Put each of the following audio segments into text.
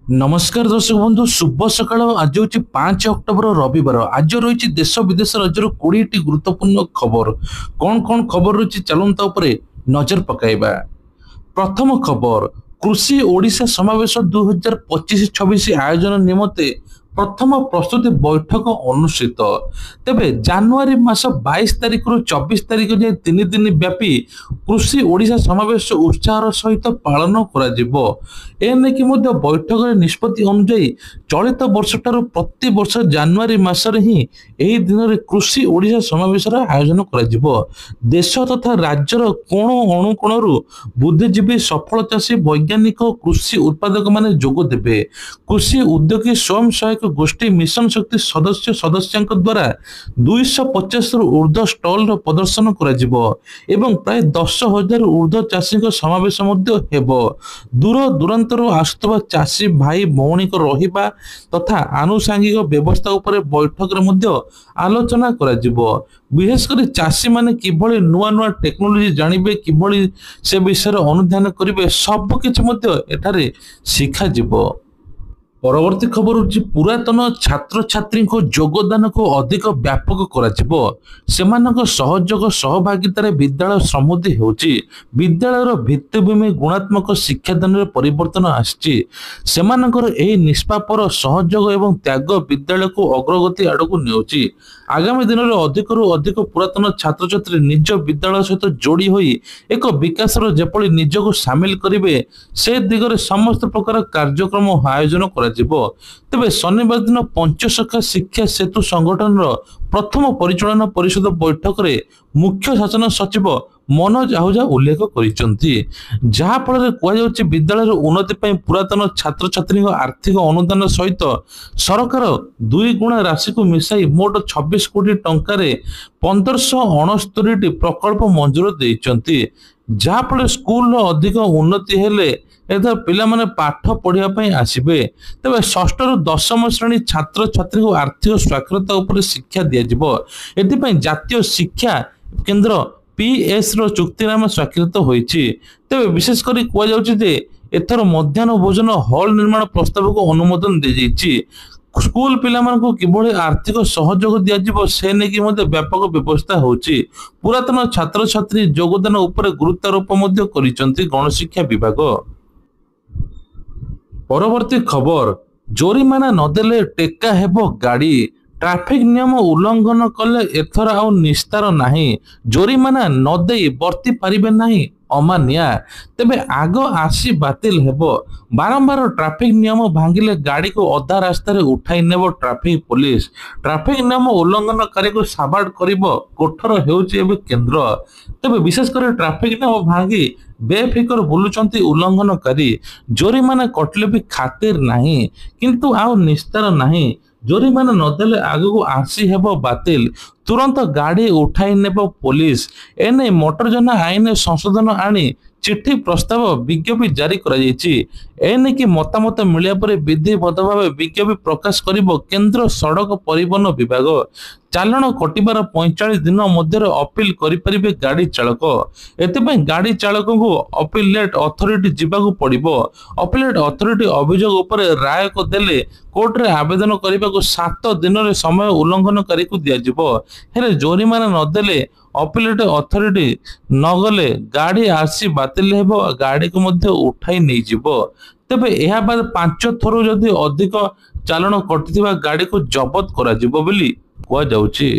नमस्कार दर्शक बंधु शुभ सकाळ। आज हूँ 5 अक्टोबर रविवार। आज रही देश विदेश राज्यर 20टी गुरुत्वपूर्ण खबर। कौन कौन खबर रही चलता नजर पकाइबा। प्रथम खबर, कृषि ओडिशा समावेश 2025-26 आयोजन निमंते प्रथम प्रस्तुति बैठक अनुष्ठित। तेबे जनवरी मास 22 तारिख रु 24 तारिख जाए 3 दिन व्यापी कृषि ओडिशा समावेश उत्साह सहित पालन करा जिवो। एने कि मध्य बैठक निष्पत्ति अनुଯାयी चलित वर्ष ठारू प्रति वर्ष जनवरी मासरे ही एही दिन रे कृषि ओडिशा समावेश आयोजन करा जिवो। देश तथा राज्यर कोण अणुकोणरू बुद्धिजीवी सफल चाषी वैज्ञानिक कृषि उत्पादक माने जोग देबे। कृषि उद्योगी स्वयं सहायक गोष्ठी मिशन शक्ति सदस्य सदस्यଙ୍କ द्वारा 250 रु ऊर्ध्व स्टॉल प्रदर्शन करा जिवो एवं प्राय 10,000 ऊर्ध्व चाषी समावेश मध्य हेबो। दूर दूरांतरू आसुवा चाषी भाई भौणी रहिबा तथा आनुषंगिक व्यवस्था उपरे बैठक रे मध्य आलोचना करा जिवो। विशेषकर चाषी माने किभଳି नुआ नुआ टेक्नोलोजी जानिबे, किभଳି से विषय अनुध्यान करिवे, सब किछि मध्य एठारे शिखा जिवो। परवर्ती खबर होची पुरातन छात्र छात्री को योगदान को अधिक व्यापक करा जिवो। सेमानक सहयोग सहभागितारे विद्यालय समृद्धि होची। विद्यालयर भित्तिभूमि गुणात्मक शिक्षादान रे परिवर्तन आछि। सेमानकर एही निष्पापर सहयोग एवं त्याग विद्यालय को अग्रगति आड़क नेउची। आगामी दिन में अधिक रु अधिक पुरातन छात्र छात्री निज विद्यालय सहित जोड़ी होई एक विकास जेपली निजको सामिल करिवे से दिगरे समस्त प्रकार कार्यक्रम आयोजन करा जिवो। तेबे शनिवार दिन पंचसखा शिक्षा सेतु संगठन प्रथम परिचालन परिषद बैठक रे मुख्य शासन सचिव मनोज आहूजा उल्लेख करिसंती। जहा फल कहुच्छे विद्यालय उन्नति पई पुरातन छात्र छात्री आर्थिक अनुदान सहित सरकार 2 गुणा राशि को मिसाई मोट 26 कोटी टंकार 1569 प्रकल्प मंजूर देइचंती। जहा फल स्कूल अधिक उन्नति हेले एथर पिला माने पाठ पढ़िया पई आसीबे। तबे षष्ठ रु 10म श्रेणी छात्र छात्री को आर्थिक साक्षरता उपर शिक्षा दिया जिवो। एथि पई जातीय शिक्षा केंद्र पीएस रो चुक्तिनामा स्वाक्षरित होईची। तबे विशेष करी कुआ जाउची जे एथर मध्याह्न भोजन हॉल निर्माण प्रस्ताव को अनुमोदन दे जाईची। स्कूल पिला मानक किभଳି आर्थिक सहयोग दिया जिवो से नेकी मध्ये व्यापक व्यवस्था होची। पुरातन छात्र छात्री योगदान उपर गुरुत्वारोप मध्ये करिसंती गणशिक्षा विभाग। परवर्ती खबर, जोरिमाना नदेले टेका हेबो गाड़ी। ट्रैफिक नियम उल्लंघन कले एथर आउ निस्तार नाही। जोरिमाना नदेई बर्ती पारिबे नाही अमानिया। तेबे आग आसी बातिल हेबो। बारंबार ट्रैफिक नियम भांगिले गाड़ी को अधा रास्ता रे उठाई नेबो ट्रैफिक पुलिस। ट्रैफिक नियम उल्लंघनकारी को साबाड़ करिबो कोठर हेउची एबे केंद्र। तेबे विशेष कर ट्रैफिक नियम भांगी बेफिकर बुलुचंती उल्लंघनकारी। जोरिमाना कटले भी खातिर नाही किंतु आउ निस्तार नाही। जोरिमाना नदेले आगको आसी हेबो बातिल। तुरंत गाड़ी उठाई नेबो पुलिस। एने मोटर जन आईन संशोधन आनी चिट्ठी प्रस्ताव विज्ञप्ति जारी करा जायछि। एने कि मतामत मिलिया परे विधिबद्ध भावे विज्ञप्ति प्रकाश करिबो केंद्र सड़क परिवहन विभाग। चालाण कटिबार 45 दिन मध्य अपील करिपारिबे गाड़ी चालक। एतेपై गाड़ी चालक को अपीलेट अथॉरिटी जिबाकू पड़िबो। अपीलेट अथॉरिटी अभियोग उपरे राय को देले कोर्ट रे आवेदन करिबाकू 7 दिन रे समय उल्लंघनकारी को दिया जिवो। हेले जोरिमाना नदेले अपीलेट अथॉरिटी नगले गाड़ी आसी बातिल हेबो, गाड़ी को मध्य उठाई नहीं जिवो। तेबे एहा बाद 5 थरो जदि अधिक चालाण कटिथिबा गाड़ी को जब्त करा जिवो बोली कुआ जाउची।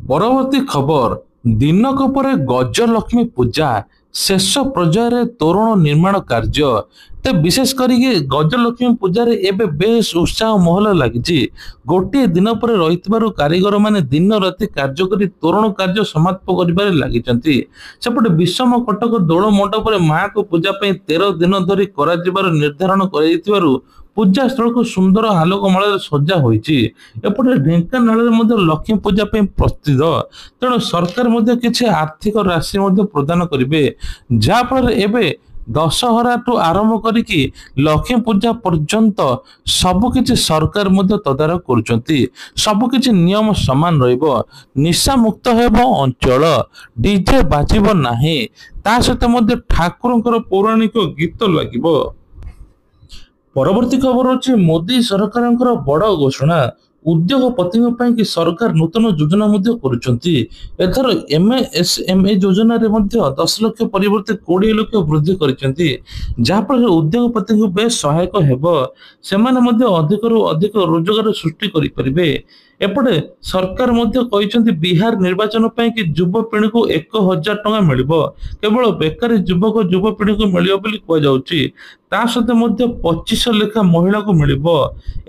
परवर्ती खबर, दिनक परे गजलक्ष्मी पूजा शेष पर्यायर तोरण निर्माण कार्य। तो विशेष करिके गजलक्ष्मी पूजा रे एबे बेस उत्साह महल लागिछि। गोटे दिन पर रहितबारु कारीगर माने दिन राति कार्य करी तोरण कार्य समाप्त करिबारे लागिचंती। सेपटे विषम कटक दोल मंडप रे मां को पूजा पई 13 दिन धरि करा जिबार निर्धारण कराइथिबारु पूजा स्थल को सुंदर आलोकमाल सजा होईछि। एपटे ढेंकानाल लक्ष्मी पूजा प्रस्तुत तेणु सरकार किसी आर्थिक राशि प्रदान करेंगे जहाँफल एवं दशहरा टू आरंभ करिकी लक्ष्मी पूजा पर्यंत सबकिछि सरकार तदारख करुचंती। सबकिछि नियम समान रहिबो। निशा मुक्त हेबो अंचल, डीजे बाजिबो नाही, ता सहित ठाकुरंकर पौराणिक गीत लागिबो। ପରବର୍ତ୍ତୀ ଖବର ଅଛି ମୋଦି ସରକାରଙ୍କର ବଡ଼ ଘୋଷଣା ଉଦ୍ୟୋଗପତିଙ୍କ ପାଇଁ କି ସରକାର ନୂତନ ଯୋଜନା ମଧ୍ୟ କରୁଛନ୍ତି। ଏଥର MSME ଯୋଜନାରେ ମଧ୍ୟ 10 ଲକ୍ଷ ପରିବର୍ତ୍ତେ 20 ଲକ୍ଷ ବୃଦ୍ଧି କରିଛନ୍ତି, ଯାହାଫଳରେ ଉଦ୍ୟୋଗପତିଙ୍କୁ ବେଶ ସହାୟକ ହେବ। ସେମାନେ ମଧ୍ୟ ଅଧିକରୁ ଅଧିକ ରୋଜଗାର ସୃଷ୍ଟି କରିପାରିବେ। ଏପଟେ ସରକାର ମଧ୍ୟ କହିଛନ୍ତି ବିହାର ନିର୍ବାଚନ ପାଇଁ କି ଯୁବପିଢ଼ିକୁ 1,000 ଟଙ୍କା ମିଳିବ। କେବଳ ବେକାରୀ ଯୁବକ ଯୁବପିଢ଼ିକୁ ମିଳିବ ବୋଲି କୁହାଯାଉଛି। ତା ସହିତ ମଧ୍ୟ 25 ଲେଖା ମହିଳାକୁ ମିଳିବ।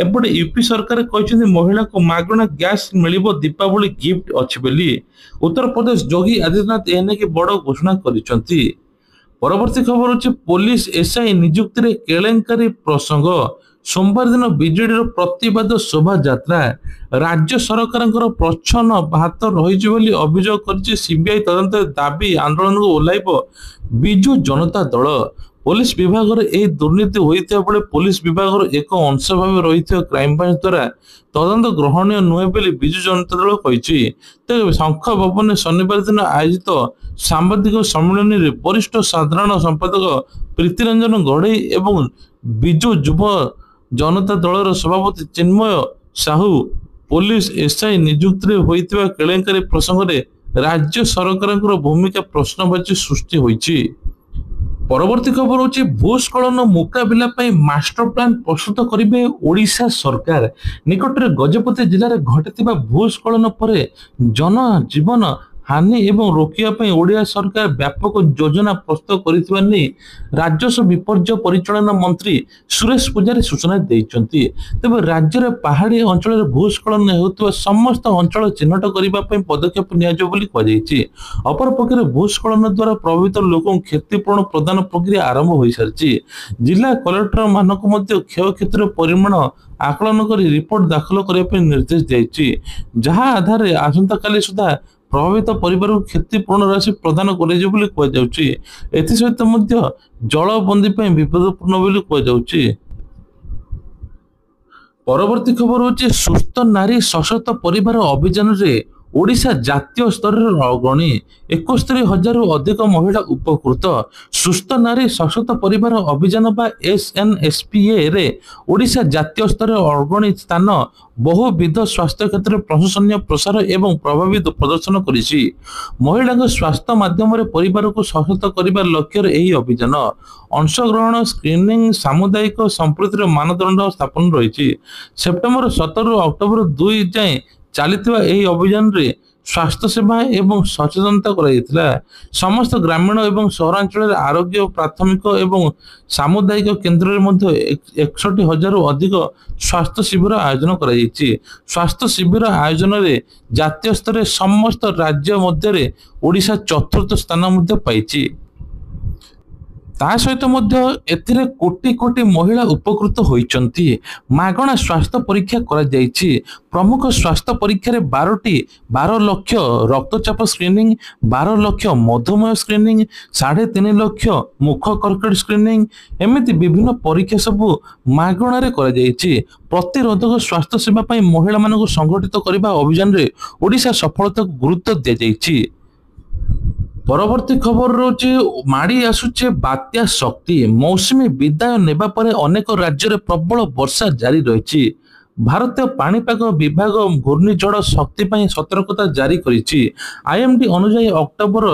ଏପଟେ ୟୁପି ସରକାର କହିଛନ୍ତି ମହିଳାଙ୍କୁ ମାଗଣା ଗ୍ୟାସ ମିଳିବ, ଦୀପାବଳି ଗିଫ୍ଟ ଅଛି ବୋଲି। ଉତ୍ତରପ୍ରଦେଶ ଯୋଗୀ ଆଦିତ୍ୟନାଥ ଏନେଇକି ବଡ଼ ଘୋଷଣା କରିଛନ୍ତି। ପରବର୍ତ୍ତୀ ଖବର ହଉଛି ପୋଲିସ ଏସ୍ଆଇ ନିଯୁକ୍ତିରେ କେଳେଙ୍କାରୀ ପ୍ରସଙ୍ଗ। ସୋମବାର ଦିନ ବିଜେଡିର ପ୍ରତିବାଦ ଶୋଭାଯାତ୍ରା। ରାଜ୍ୟ ସରକାରଙ୍କର ପ୍ରଚ୍ଛନ୍ନ ହାତ ରହିଛି ବୋଲି ଅଭିଯୋଗ କରିଛି ସିବିଆଇ ତଦନ୍ତରେ ଦାବି ଆନ୍ଦୋଳନକୁ ଓହ୍ଲାଇବ ବିଜୁ ଜନତା ଦଳ। ପୋଲିସ ବିଭାଗରେ ଏହି ଦୁର୍ନୀତି ହୋଇଥିବା ବେଳେ ପୋଲିସ ବିଭାଗର ଏକ ଅଂଶ ଭାବେ ରହିଥିବା କ୍ରାଇମବ୍ରାଞ୍ଚ ଦ୍ୱାରା ତଦନ୍ତ ଗ୍ରହଣୀୟ ନୁହେଁ ବୋଲି ବିଜୁ ଜନତା ଦଳ କହିଛି। ତେବେ ଶଙ୍ଖ ଭବନରେ ଶନିବାର ଦିନ ଆୟୋଜିତ ସାମ୍ବାଦିକ ସମ୍ମିଳନୀରେ ବରିଷ୍ଠ ସାଧାରଣ ସମ୍ପାଦକ ପ୍ରୀତିରଞ୍ଜନ ଗଡ଼େଇ ଏବଂ ବିଜୁ ଯୁବ ଜନତା ଦଳର ସଭାପତି ଚିନ୍ମୟ ସାହୁ ପୋଲିସ ଏସ୍ଆଇ ନିଯୁକ୍ତିରେ ହୋଇଥିବା କେଳେଙ୍କାରୀ ପ୍ରସଙ୍ଗରେ ରାଜ୍ୟ ସରକାରଙ୍କର ଭୂମିକା ପ୍ରଶ୍ନବାଚୀ ସୃଷ୍ଟି ହୋଇଛି। ପରବର୍ତ୍ତୀ ଖବର ହଉଛି ଭୂସ୍ଖଳନ ମୁକାବିଲା ପାଇଁ ମାଷ୍ଟର ପ୍ଲାନ ପ୍ରସ୍ତୁତ କରିବେ ଓଡ଼ିଶା ସରକାର। ନିକଟରେ ଗଜପତି ଜିଲ୍ଲାରେ ଘଟିଥିବା ଭୂସ୍ଖଳନ ପରେ ଜନଜୀବନ ହାନି ଏବଂ ରୋକିବା ପାଇଁ ଓଡ଼ିଶା ସରକାର ବ୍ୟାପକ ଯୋଜନା ପ୍ରସ୍ତୁତ କରିଥିବା ନେଇ ରାଜସ୍ୱ ବିପର୍ଯ୍ୟୟ ପରିଚାଳନା ମନ୍ତ୍ରୀ ସୁରେଶ ପୂଜାରୀ ସୂଚନା ଦେଇଛନ୍ତି। ତେବେ ରାଜ୍ୟରେ ପାହାଡ଼ିଆ ଅଞ୍ଚଳରେ ଭୂସ୍ଖଳନ ହେଉଥିବା ସମସ୍ତ ଅଞ୍ଚଳ ଚିହ୍ନଟ କରିବା ପାଇଁ ପଦକ୍ଷେପ ନିଆଯିବ ବୋଲି କୁହାଯାଇଛି। ଅପରପକ୍ଷରେ ଭୂସ୍ଖଳନ ଦ୍ୱାରା ପ୍ରଭାବିତ ଲୋକଙ୍କୁ କ୍ଷତିପୂରଣ ପ୍ରଦାନ ପ୍ରକ୍ରିୟା ଆରମ୍ଭ ହୋଇସାରିଛି। ଜିଲ୍ଲା କଲେକ୍ଟର ମାନଙ୍କୁ ମଧ୍ୟ କ୍ଷୟକ୍ଷତିର ପରିମାଣ ଆକଳନ କରି ରିପୋର୍ଟ ଦାଖଲ କରିବା ପାଇଁ ନିର୍ଦ୍ଦେଶ ଦିଆଯାଇଛି, ଯାହା ଆଧାରରେ ଆସନ୍ତାକାଲି ସୁଦ୍ଧା ପ୍ରଭାବିତ ପରିବାରକୁ କ୍ଷତିପୂରଣ ରାଶି ପ୍ରଦାନ କରାଯିବ ବୋଲି କୁହାଯାଉଛି। ଏଥିସହିତ ମଧ୍ୟ ଜଳବନ୍ଦୀ ପାଇଁ ବିପଦପୂର୍ଣ୍ଣ ବୋଲି କୁହାଯାଉଛି। ପରବର୍ତ୍ତୀ ଖବର ହଉଛି ସୁସ୍ଥ ନାରୀ ସଶକ୍ତ ପରିବାର ଅଭିଯାନରେ ଓଡ଼ିଶା ଜାତୀୟ ସ୍ତରରେ ଅଗ୍ରଣୀ। 71,000ରୁ ଅଧିକ ମହିଳା ଉପକୃତ। ସୁସ୍ଥ ନାରୀ ସଶକ୍ତ ପରିବାର ଅଭିଯାନ ବା SNSPA ରେ ଓଡ଼ିଶା ଜାତୀୟ ସ୍ତରରେ ଅଗ୍ରଣୀ ସ୍ଥାନ ବହୁବିଧ ସ୍ୱାସ୍ଥ୍ୟ କ୍ଷେତ୍ରରେ ପ୍ରଶଂସନୀୟ ପ୍ରସାର ଏବଂ ପ୍ରଭାବୀ ପ୍ରଦର୍ଶନ କରିଛି। ମହିଳାଙ୍କ ସ୍ୱାସ୍ଥ୍ୟ ମାଧ୍ୟମରେ ପରିବାରକୁ ସଶକ୍ତ କରିବା ଲକ୍ଷ୍ୟରେ ଏହି ଅଭିଯାନ। ଅଂଶଗ୍ରହଣ ସ୍କ୍ରିନିଂ ସାମୁଦାୟିକ ସମ୍ପୃକ୍ତିର ମାନଦଣ୍ଡ ସ୍ଥାପନ ରହିଛି। ସେପ୍ଟେମ୍ବର 17ରୁ ଅକ୍ଟୋବର 2 ଯାଏଁ ଚାଲିଥିବା ଏହି ଅଭିଯାନରେ ସ୍ୱାସ୍ଥ୍ୟ ସେବା ଏବଂ ସଚେତନତା କରାଯାଇଥିଲା। ସମସ୍ତ ଗ୍ରାମୀଣ ଏବଂ ସହରାଞ୍ଚଳରେ ଆରୋଗ୍ୟ ପ୍ରାଥମିକ ଏବଂ ସାମୁଦାୟିକ କେନ୍ଦ୍ରରେ ମଧ୍ୟ 61,000ରୁ ଅଧିକ ସ୍ୱାସ୍ଥ୍ୟ ଶିବିର ଆୟୋଜନ କରାଯାଇଛି। ସ୍ୱାସ୍ଥ୍ୟ ଶିବିର ଆୟୋଜନରେ ଜାତୀୟ ସ୍ତରରେ ସମସ୍ତ ରାଜ୍ୟ ମଧ୍ୟରେ ଓଡ଼ିଶା ଚତୁର୍ଥ ସ୍ଥାନ ମଧ୍ୟ ପାଇଛି। ତା ସହିତ ମଧ୍ୟ ଏଥିରେ କୋଟି କୋଟି ମହିଳା ଉପକୃତ ହୋଇଛନ୍ତି। ମାଗଣା ସ୍ୱାସ୍ଥ୍ୟ ପରୀକ୍ଷା କରାଯାଇଛି। ପ୍ରମୁଖ ସ୍ୱାସ୍ଥ୍ୟ ପରୀକ୍ଷାରେ 12 ଲକ୍ଷ ରକ୍ତଚାପ ସ୍କ୍ରିନିଂ, 12 ଲକ୍ଷ ମଧୁମେହ ସ୍କ୍ରିନିଂ, 3.5 ଲକ୍ଷ ମୁଖ କର୍କଟ ସ୍କ୍ରିନିଂ ଏମିତି ବିଭିନ୍ନ ପରୀକ୍ଷା ସବୁ ମାଗଣାରେ କରାଯାଇଛି। ପ୍ରତିରୋଧକ ସ୍ୱାସ୍ଥ୍ୟ ସେବା ପାଇଁ ମହିଳାମାନଙ୍କୁ ସଂଗଠିତ କରିବା ଅଭିଯାନରେ ଓଡ଼ିଶା ସଫଳତାକୁ ଗୁରୁତ୍ୱ ଦିଆଯାଇଛି। ପରବର୍ତ୍ତୀ ଖବର ରହୁଛି ମାଡ଼ି ଆସୁଛି ବାତ୍ୟା ଶକ୍ତି। ମୌସୁମୀ ବିଦାୟ ନେବା ପରେ ଅନେକ ରାଜ୍ୟରେ ପ୍ରବଳ ବର୍ଷା ଜାରି ରହିଛି। ଭାରତୀୟ ପାଣିପାଗ ବିଭାଗ ଘୂର୍ଣ୍ଣିଝଡ଼ ଶକ୍ତି ପାଇଁ ସତର୍କତା ଜାରି କରିଛି। IMD ଅନୁଯାୟୀ ଅକ୍ଟୋବର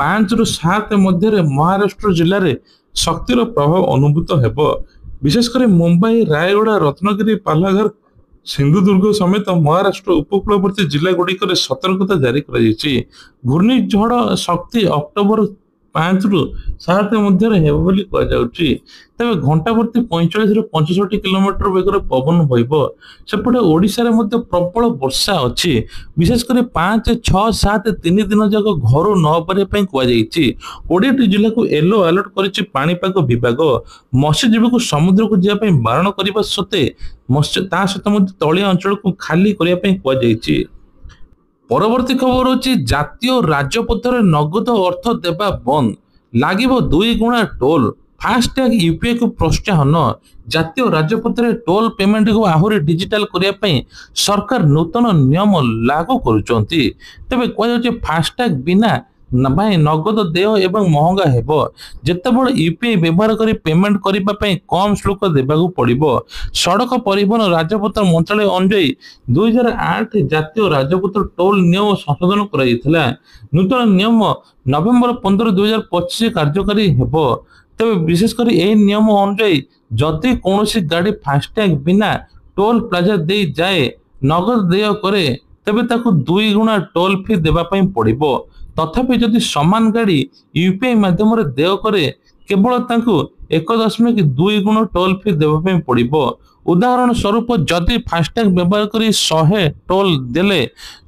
5ରୁ 7 ମଧ୍ୟରେ ମହାରାଷ୍ଟ୍ର ଜିଲ୍ଲାରେ ଶକ୍ତିର ପ୍ରଭାବ ଅନୁଭୂତ ହେବ। ବିଶେଷ କରି ମୁମ୍ବାଇ, ରାୟଗଡ଼ା, ରତ୍ନଗିରି, ପାଲାଘର, ସିନ୍ଧୁଦୁର୍ଗ ସମେତ ମହାରାଷ୍ଟ୍ର ଉପକୂଳବର୍ତ୍ତୀ ଜିଲ୍ଲାଗୁଡ଼ିକରେ ସତର୍କତା ଜାରି କରାଯାଇଛି। ଘୂର୍ଣ୍ଣିଝଡ଼ ଶକ୍ତି ଅକ୍ଟୋବର 5ରୁ 7 ମଧ୍ୟରେ ହେବ ବୋଲି କୁହାଯାଉଛି। ତେବେ ଘଣ୍ଟା ପ୍ରତି 45ରୁ 65 କିଲୋମିଟର ବେଗରେ ପବନ ବହିବ। ସେପଟେ ଓଡ଼ିଶାରେ ମଧ୍ୟ ପ୍ରବଳ ବର୍ଷା ଅଛି। ବିଶେଷ କରି 5, 6, 7 3 ଦିନ ଯାକ ଘରୁ ନ ବାହାରିବା ପାଇଁ କୁହାଯାଇଛି। 20ଟି ଜିଲ୍ଲାକୁ ୟେଲୋ ଆଲର୍ଟ କରିଛି ପାଣିପାଗ ବିଭାଗ। ମତ୍ସ୍ୟଜୀବୀଙ୍କୁ ସମୁଦ୍ରକୁ ଯିବା ପାଇଁ ବାରଣ କରିବା ସତ୍ତ୍ୱେ ତା ସହିତ ମଧ୍ୟ ତଳିଆ ଅଞ୍ଚଳକୁ ଖାଲି କରିବା ପାଇଁ କୁହାଯାଇଛି। ପରବର୍ତ୍ତୀ ଖବର ହେଉଛି ଜାତୀୟ ରାଜପଥରେ ନଗଦ ଅର୍ଥ ଦେବା ବନ୍ଦ, ଲାଗିବ 2 ଗୁଣା ଟୋଲ। ଫାସ୍ଟ୍ୟାଗ ୟୁପିଆଇକୁ ପ୍ରୋତ୍ସାହନ। ଜାତୀୟ ରାଜପଥରେ ଟୋଲ ପେମେଣ୍ଟକୁ ଆହୁରି ଡିଜିଟାଲ କରିବା ପାଇଁ ସରକାର ନୂତନ ନିୟମ ଲାଗୁ କରୁଛନ୍ତି। ତେବେ କୁହାଯାଉଛି ଫାସ୍ଟ୍ୟାଗ ବିନା भाई नगद देय एवं महंगा हेबो जेतेबेले यूपीआई व्यवहार करी पेमेंट करबा पई कम शुल्क देबाकू पड़िबो। सड़क परिवहन राजपथ मंत्रालय अनुଯାयी 2008 जातीय राजपथ टोल नियम संशोधन कराइथिला। नूतन नियम नवेम्बर 15 2025 कार्यकारी हेबो। तेबे विशेष करी एही नियम अनुଯାयी जदि कौनसी गाड़ी फास्टैग बिना टोल प्लाजा दे जाए नगद देय करे तेबे ताकू 2 गुणा टोल फी देबा पई पड़िबो। तथापि जदि समान गाड़ी यूपीआई माध्यम देय करे केवल तांकू 1.2 गुण टोल फी देबा पई पड़िबो। उदाहरण स्वरूप जदि फास्टैग व्यवहार करी 100 टोल देले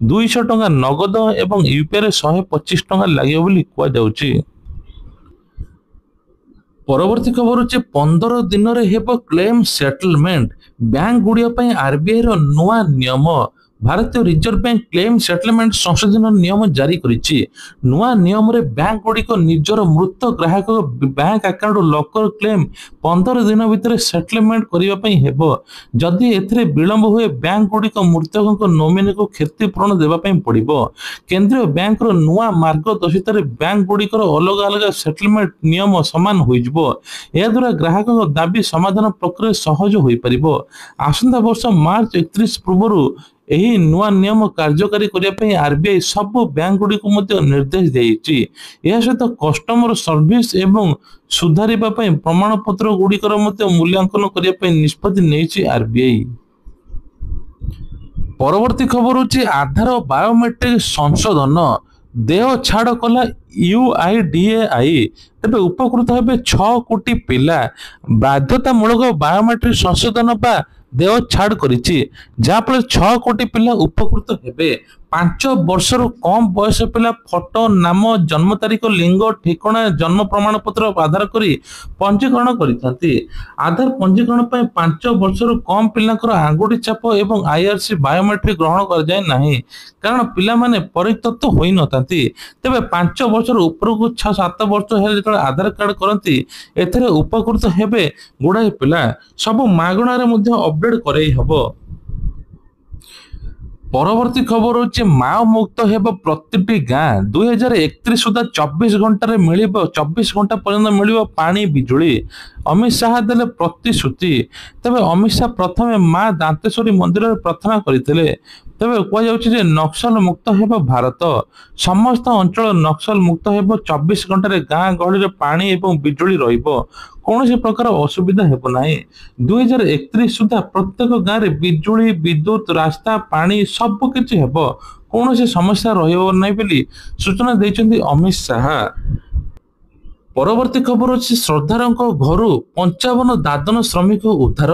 200 टंका नगद एवं यूपीआई रे 125 टंका लागियो बोली कुआ जाउची। परवर्ती खबर होचे 15 दिन रे हेबो क्लेम सेटलमेंट। बैंक गुड़िया पई आरबीआई रो नुआ नियम। भारतीय रिजर्व बैंक क्लेम सेटलमेंट संशोधन नियम जारी करिछि। नुआ नियम रे बैंक गुड़ी को निजर मृत ग्राहक बैंक अकाउंट लॉकर क्लेम 15 दिन भितर सेटलमेंट करिवा पई हेबो। जदि एथिरे विलंब हुए बैंक गुड़ी को मृतक को नोमिनी को क्षतिपूरण देबा पई पड़िबो। केंद्रीय बैंक रो नुआ मार्गदर्शित रे बैंक गुड़ी को अलग अलग सेटलमेंट नियम समान होई जिवो। ए द्वारा ग्राहक को दाबी समाधान प्रक्रिया सहज होई परिबो। आसंता वर्ष मार्च 31 पूर्वरु एही नुआ नियम कार्यकारी करिया पई आरबीआई सब बैंक गुडी को मध्ये निर्देश देइछि। या सहित कस्टमर सर्विस एवं सुधारिबा पई प्रमाण पत्र गुडी कर मध्ये मूल्यांकन करिया पई निष्पत्ति नेइछि आरबीआई। परवर्ती खबर होछि आधार बायोमेट्रिक संशोधन देह छाड़ कला यूआईडीएआई। तेबे उपकृत हेबे 6 कोटी पिला बाध्यतामूलक बायोमेट्रिक संशोधन बा देह छाड़ करिछि जाफल 6 कोटी पिला उपकृत हेबे। 5 वर्षर कम बयस पिला फोटो नाम जन्म तारीख लिंग ठिकाना जन्म प्रमाण पत्र आधार करी पंजीकरण करिथांती। आधार पंजीकरण पय 5 वर्षर कम पिलांकर आंगुठी छाप एवं आईआरसी बायोमेट्रिक ग्रहण कर जाय नाही कारण पिला माने परितत्व होई नथांती। तेबे 5 वर्षर ऊपर को 6-7 वर्ष हे जेतले आधार कार्ड करंती एथरे उपकृत हेबे गुडाई पिला सब मागणा रे मध्ये अपडेट करई हबो। परवर्ती खबर होचे माओ मुक्त हेब प्रतिटी गाँ 2031 सुधा 24 घंटा रे मिलिबो 24 घंटा पर्यंत मिलिबो पानी बिजुली। अमित शाह देले प्रतिश्रुति। तबे अमित शाह प्रथमे मां दांतेश्वरी मंदिर रे प्रार्थना करिथिले। तबे कुआ जाउछि जे नक्सल मुक्त हेब भारत समस्त अंचल नक्सल मुक्त हेब 24 घंटा रे गाँ गहली रे पानी एवं बिजुली रहिबो कौन प्रकार असुविधा हेब नाही। 2031 सुधा प्रत्येक गाँ रे बिजुली विद्युत रास्ता पानी सब किछि हेब कौन समस्या रहिबो नाही बोली सूचना दैछन्ती अमित शाह। परवर्ती खबर अछि श्रद्धारंक घरु 55 दादन श्रमिक उद्धार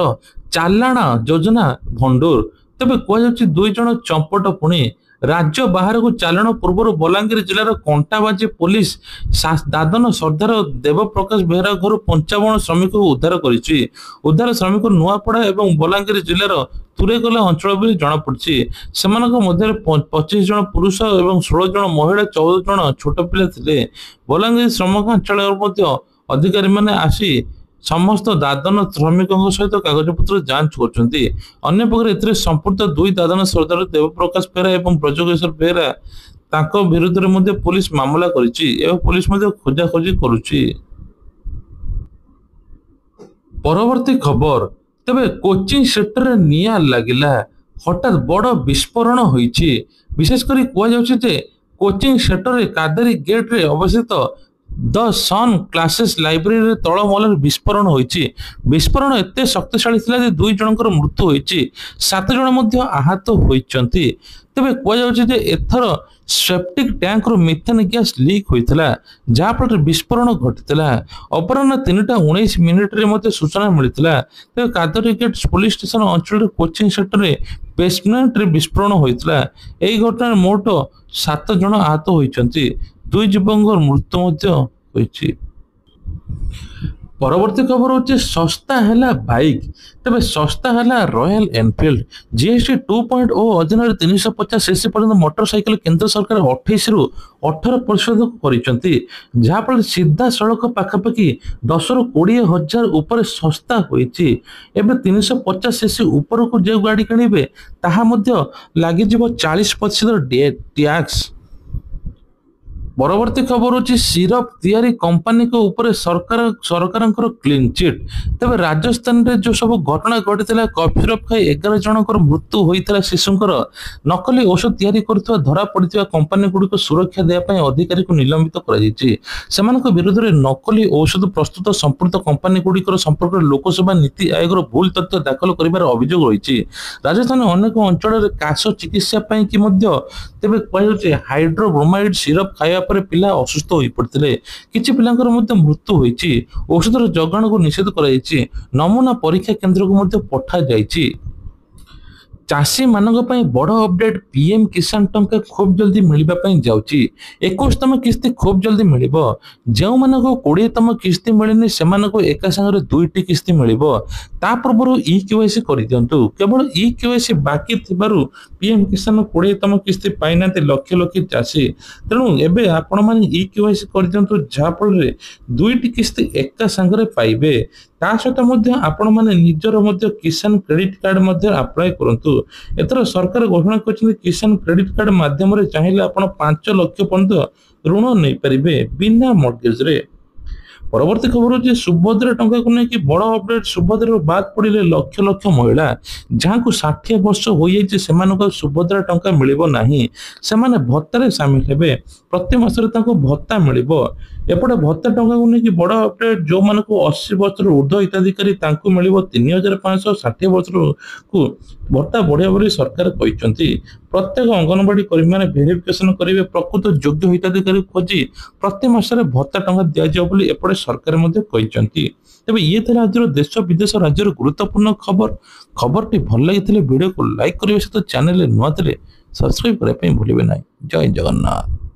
चालाण योजना भंडूर। तबे कुआ जाउछि 2 जण चंपट पुणी राज्य बाहर को चालाण पूर्व बलांगीर जिलार कंटाबाजी पुलिस दादन सरदार देव प्रकाश बेहरा घर 55 श्रमिक उद्धार करिछि। उद्धार श्रमिक नुआपड़ा एवं बलांगीर जिलार तुरेगला अंचल बोली जना पड़छि। सेमानक मध्य 25 जन पुरुष एवं 16 जन महिला 14 जन छोट पिला थिले। बलांगीर श्रमिक अंचल मध्य अधिकारी माने आसी समस्त दादन श्रमिक सहित कागज पत्र जांच करछन्ती। अन्य पक्षरे एथिरे संपूर्ण 2 दादन सरदार देव प्रकाश बेहरा एवं ब्रजकिशोर बेहरा ताको विरुद्ध रे मध्ये पुलिस मामला करिछि एवं पुलिस मध्ये खोजा खोजी करूछि। परवर्ती खबर तबे कोचिंग सेक्टर रे निया लागिला हठात बड़ विस्फोरण होईछि। विशेष करी कुआ जाउछि जे कोचिंग सेक्टर रे कादेरी गेट रे अवस्थित द सन क्लासेस लाइब्रेरी रे तळ मलर विस्फोरण होईछि। विस्फोरण एते शक्तिशाली थिला जे 2 जनकर मृत्यु होईछि 7 जन मध्ये आहत होईछन्ती। तबे कुआ जाउछि जे एथर सेप्टिक टैंक रो मिथेन गैस लीक होइथिला जा पर विस्फोरण घटिथिला। अपराह्न 3:19 मिनिट रे मध्ये सूचना मिलिथिला। तबे कादरी गेट पुलिस स्टेशन अंचल रे कोचिंग सेक्टर रे बेसमेंट रे विस्फोरण होइथिला। एई घटना मोट 7 जन आहत होइछन्ती 2 युवकर मृत्यु मध्ये होइछि। परवर्ती खबर होचे सस्ता हैला बाइक। तबे सस्ता हैला रॉयल एनफील्ड जीएसटी 2.0 अधीन 350 सीसी पर्यंत मोटरसाइकिल केंद्र सरकार 28 रु 18% करिसंती जहा पर सीधा सड़क पाखापाखि 10 रु 20 हजार ऊपर सस्ता होईछि। एबे 350 सीसी ऊपर को जे गाड़ी किनिबे ताहा मध्ये लागि जिवो 40% टैक्स। ପରବର୍ତ୍ତୀ ଖବର ହେଉଛି ସିରପ ତିଆରି କମ୍ପାନୀଙ୍କ ଉପରେ ସରକାରଙ୍କର କ୍ଲିନ୍ ଚିଟ୍। ତେବେ ରାଜସ୍ଥାନରେ ଯେଉଁ ସବୁ ଘଟଣା ଘଟିଥିଲା, କଫ୍ ସିରପ ଖାଇ 11 ଜଣଙ୍କର ମୃତ୍ୟୁ ହୋଇଥିଲା ଶିଶୁଙ୍କର, ନକଲି ଔଷଧ ତିଆରି କରୁଥିବା ଧରା ପଡ଼ିଥିବା କମ୍ପାନୀଗୁଡ଼ିକୁ ସୁରକ୍ଷା ଦେବା ପାଇଁ ଅଧିକାରୀଙ୍କୁ ନିଲମ୍ବିତ କରାଯାଇଛି। ସେମାନଙ୍କ ବିରୁଦ୍ଧରେ ନକଲି ଔଷଧ ପ୍ରସ୍ତୁତ ସମ୍ପୃକ୍ତ କମ୍ପାନୀଗୁଡ଼ିକର ସମ୍ପର୍କରେ ଲୋକସଭା ନୀତି ଆୟୋଗର ଭୁଲ ତଥ୍ୟ ଦାଖଲ କରିବାର ଅଭିଯୋଗ ରହିଛି। ରାଜସ୍ଥାନ ଅନେକ ଅଞ୍ଚଳରେ କାଶ ଚିକିତ୍ସା ପାଇଁ କି ମଧ୍ୟ ତେବେ କୁହାଯାଉଛି ହାଇଡ୍ରୋବ୍ରୋମାଇଡ୍ ସିରପ ଖାଇବା ପରେ ପିଲା ଅସୁସ୍ଥ ହୋଇପଡ଼ିଥିଲେ। କିଛି ପିଲାଙ୍କର ମଧ୍ୟ ମୃତ୍ୟୁ ହୋଇଛି। ଔଷଧର ଯୋଗାଣକୁ ନିଷେଧ କରାଯାଇଛି। ନମୁନା ପରୀକ୍ଷା କେନ୍ଦ୍ରକୁ ମଧ୍ୟ ପଠାଯାଇଛି। ଚାଷୀମାନଙ୍କ ପାଇଁ ବଡ଼ ଅପଡେଟ୍, ପିଏମ୍ କିଷାନ ଟଙ୍କା ଖୁବ୍ ଜଲ୍ଦି ମିଳିବା ପାଇଁ ଯାଉଛି। 21ତମ କିସ୍ତି ଖୁବ୍ ଜଲ୍ଦି ମିଳିବ। ଯେଉଁମାନଙ୍କୁ 20ତମ କିସ୍ତି ମିଳିନି ସେମାନଙ୍କୁ ଏକା ସାଙ୍ଗରେ 2ଟି କିସ୍ତି ମିଳିବ। ତା ପୂର୍ବରୁ ଇକେୱାଇସି କରିଦିଅନ୍ତୁ। କେବଳ ଇକେୱାଇସି ବାକି ଥିବାରୁ ପିଏମ୍ କିଷାନ 20ତମ କିସ୍ତି ପାଇନାହାନ୍ତି ଲକ୍ଷ ଲକ୍ଷ ଚାଷୀ। ତେଣୁ ଏବେ ଆପଣମାନେ ଇକେୱାଇସି କରିଦିଅନ୍ତୁ, ଯାହାଫଳରେ 2ଟି କିସ୍ତି ଏକା ସାଙ୍ଗରେ ପାଇବେ। ତା ସହିତ ମଧ୍ୟ ଆପଣମାନେ ନିଜର ମଧ୍ୟ କିଷାନ କ୍ରେଡିଟ୍ କାର୍ଡ ମଧ୍ୟ ଆପ୍ଲାଏ କରନ୍ତୁ। ଏଥର ସରକାର ଘୋଷଣା କରିଛନ୍ତି କିଷାନ କ୍ରେଡିଟ୍ କାର୍ଡ ମାଧ୍ୟମରେ ଚାହିଁଲେ ଆପଣ 5 ଲକ୍ଷ ପର୍ଯ୍ୟନ୍ତ ଋଣ ନେଇପାରିବେ ବିନା ମର୍ଗେଜରେ। ପରବର୍ତ୍ତୀ ଖବର ହେଉଛି ସୁଭଦ୍ରା ଟଙ୍କାକୁ ନେଇକି ବଡ଼ ଅପଡେଟ୍। ସୁଭଦ୍ରାରୁ ବାଦ ପଡ଼ିଲେ ଲକ୍ଷ ଲକ୍ଷ ମହିଳା। ଯାହାଙ୍କୁ 60 ବର୍ଷ ହୋଇଯାଇଛି ସେମାନଙ୍କୁ ସୁଭଦ୍ରା ଟଙ୍କା ମିଳିବ ନାହିଁ। ସେମାନେ ଭତ୍ତାରେ ସାମିଲ ହେବେ। ପ୍ରତି ମାସରେ ତାଙ୍କୁ ଭତ୍ତା ମିଳିବ। ଏପଟେ ଭତ୍ତା ଟଙ୍କାକୁ ନେଇକି ବଡ଼ ଅପଡେଟ୍। ଯେଉଁମାନଙ୍କୁ 80 ବର୍ଷରୁ ଉର୍ଦ୍ଧ୍ୱ ହିତାଧିକାରୀ ତାଙ୍କୁ ମିଳିବ 3500। 60 ବର୍ଷକୁ ଭତ୍ତା ବଢ଼ିବ ବୋଲି ସରକାର କହିଛନ୍ତି। ପ୍ରତ୍ୟେକ ଅଙ୍ଗନବାଡି କର୍ମୀମାନେ ଭେରିଫିକେସନ କରିବେ। ପ୍ରକୃତ ଯୋଗ୍ୟ ହିତାଧିକାରୀ ଖୋଜି ପ୍ରତି ମାସରେ ଭତ୍ତା ଟଙ୍କା ଦିଆଯିବ ବୋଲି ଏପଟେ ସରକାର ମଧ୍ୟ କହିଛନ୍ତି। ତେବେ ଇଏ ଥିଲା ଆଜିର ଦେଶ ବିଦେଶ ରାଜ୍ୟର ଗୁରୁତ୍ୱପୂର୍ଣ୍ଣ ଖବର। ଖବରଟି ଭଲ ଲାଗିଥିଲେ ଭିଡ଼ିଓକୁ ଲାଇକ୍ କରିବା ସହିତ ଚ୍ୟାନେଲରେ ନୂଆ ଥିଲେ ସବସ୍କ୍ରାଇବ୍ କରିବା ପାଇଁ ଭୁଲିବେ ନାହିଁ। ଜୟ ଜଗନ୍ନାଥ।